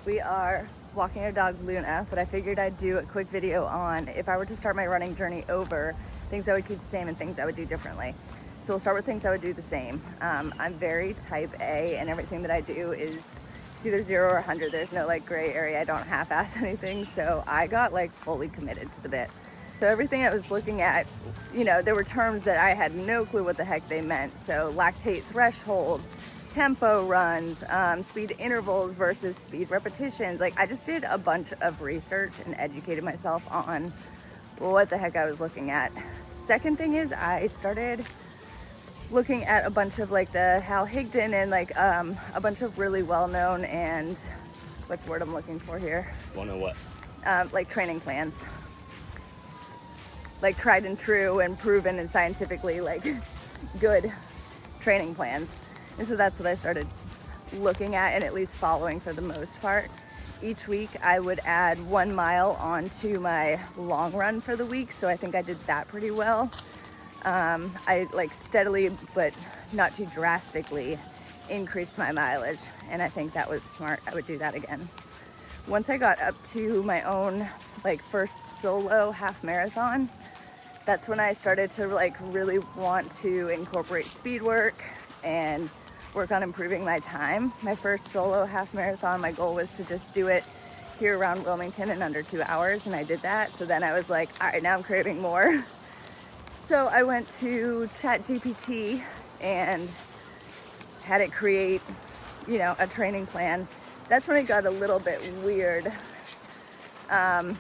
We are walking our dog Luna, but I figured I'd do a quick video on if I were to start my running journey over, things I would keep the same and things I would do differently. So we'll start with things I would do the same. I'm very type A, and everything that I do is it's either 0 or 100. There's no like gray area. I don't half-ass anything. So I got like fully committed to the bit. So everything I was looking at, you know, there were terms that I had no clue what the heck they meant. So lactate threshold, tempo runs, speed intervals versus speed repetitions. Like, I just did a bunch of research and educated myself on what the heck I was looking at. Second thing is I started looking at a bunch of like the Hal Higdon and like a bunch of really well-known and what's the word I'm looking for here? Wanna what? Like training plans. Like tried and true and proven and scientifically like good training plans. And so that's what I started looking at and at least following for the most part. Each week I would add 1 mile onto my long run for the week. So I think I did that pretty well. I like steadily, but not too drastically, increased my mileage. And I think that was smart. I would do that again. Once I got up to my own like first solo half marathon, that's when I started to like really want to incorporate speed work and work on improving my time. My first solo half marathon, my goal was to just do it here around Wilmington in under 2 hours, and I did that. So then I was like, all right, now I'm craving more. So I went to ChatGPT and had it create, you know, a training plan. That's when it got a little bit weird. That's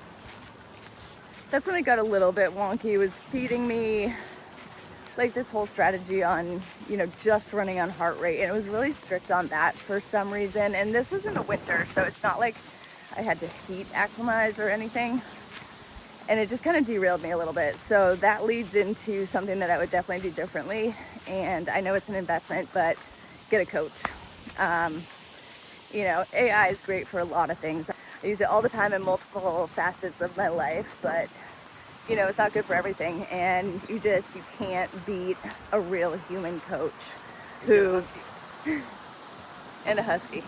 when it got a little bit wonky. It was feeding me like this whole strategy on, you know, just running on heart rate. And it was really strict on that for some reason. And this was in the winter, so it's not like I had to heat acclimatize or anything. And it just kind of derailed me a little bit. So that leads into something that I would definitely do differently. And I know it's an investment, but get a coach. You know, AI is great for a lot of things. I use it all the time in multiple facets of my life, but you know, it's not good for everything. And you can't beat a real human coach who, and a husky.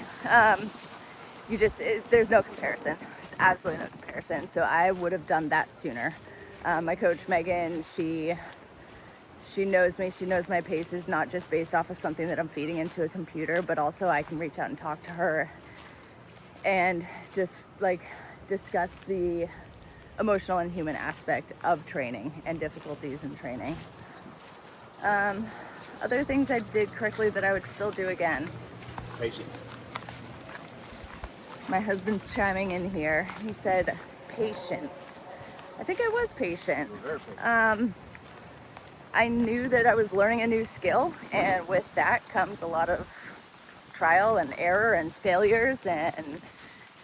There's no comparison. There's absolutely no comparison. So I would have done that sooner. My coach, Megan, she knows me. She knows my paces, not just based off of something that I'm feeding into a computer, but also I can reach out and talk to her and just like discuss the emotional and human aspect of training and difficulties in training. Other things I did correctly that I would still do again. Patience. My husband's chiming in here. He said patience. I think I was patient. I knew that I was learning a new skill, and with that comes a lot of trial and error and failures, and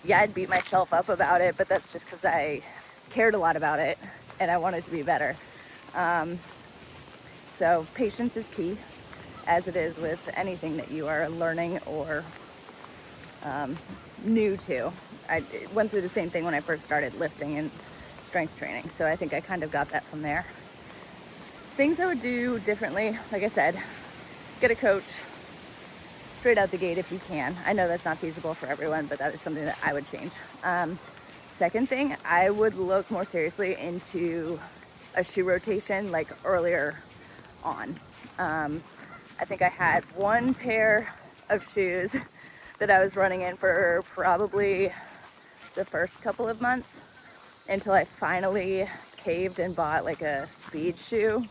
yeah, I'd beat myself up about it, but that's just because I cared a lot about it and I wanted to be better. So patience is key, as it is with anything that you are learning or new to. I went through the same thing when I first started lifting and strength training, so I think I kind of got that from there. Things I would do differently, like I said, get a coach straight out the gate if you can. I know that's not feasible for everyone, but that is something that I would change. Second thing, I would look more seriously into a shoe rotation like earlier on. I think I had one pair of shoes that I was running in for probably the first couple of months until I finally caved and bought like a speed shoe.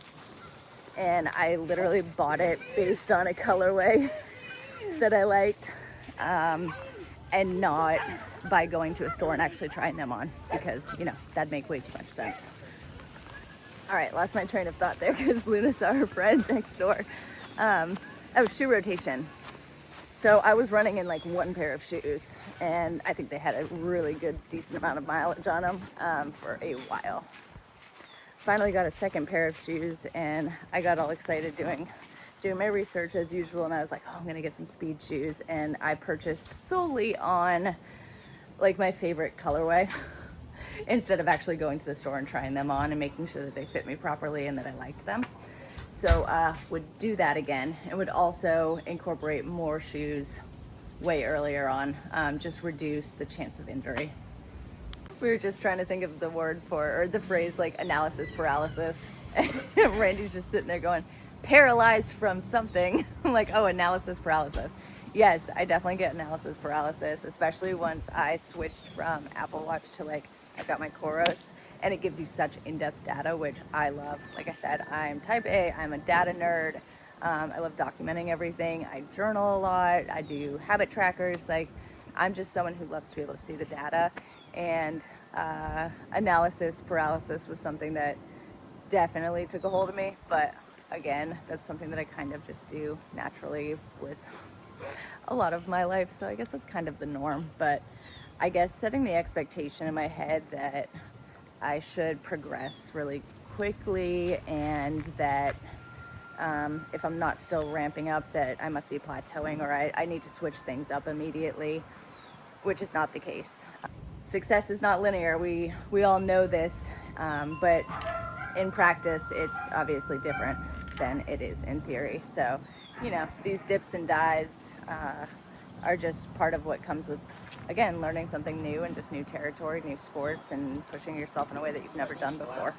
And I literally bought it based on a colorway that I liked, and not by going to a store and actually trying them on, because, you know, that'd make way too much sense. All right, lost my train of thought there because Luna saw her friend next door. Shoe rotation. So I was running in like one pair of shoes, and I think they had a really good, decent amount of mileage on them for a while. Finally got a second pair of shoes, and I got all excited doing my research as usual, and I was like, oh, I'm gonna get some speed shoes, and I purchased solely on like my favorite colorway instead of actually going to the store and trying them on and making sure that they fit me properly and that I liked them. So would do that again, and would also incorporate more shoes way earlier on, just reduce the chance of injury. We were just trying to think of the word for, or the phrase like analysis paralysis. Randy's just sitting there going, paralyzed from something. I'm like, oh, analysis paralysis. Yes, I definitely get analysis paralysis, especially once I switched from Apple Watch to like, I've got my Coros, and it gives you such in-depth data, which I love. Like I said, I'm type A, I'm a data nerd. I love documenting everything. I journal a lot. I do habit trackers. Like, I'm just someone who loves to be able to see the data. And analysis paralysis was something that definitely took a hold of me. But again, that's something that I kind of just do naturally with a lot of my life. So I guess that's kind of the norm. But I guess setting the expectation in my head that I should progress really quickly, and that if I'm not still ramping up, that I must be plateauing, or I need to switch things up immediately, which is not the case. Success is not linear. We all know this, but in practice, it's obviously different than it is in theory. So, you know, these dips and dives are just part of what comes with, again, learning something new and just new territory, new sports, and pushing yourself in a way that you've never done before.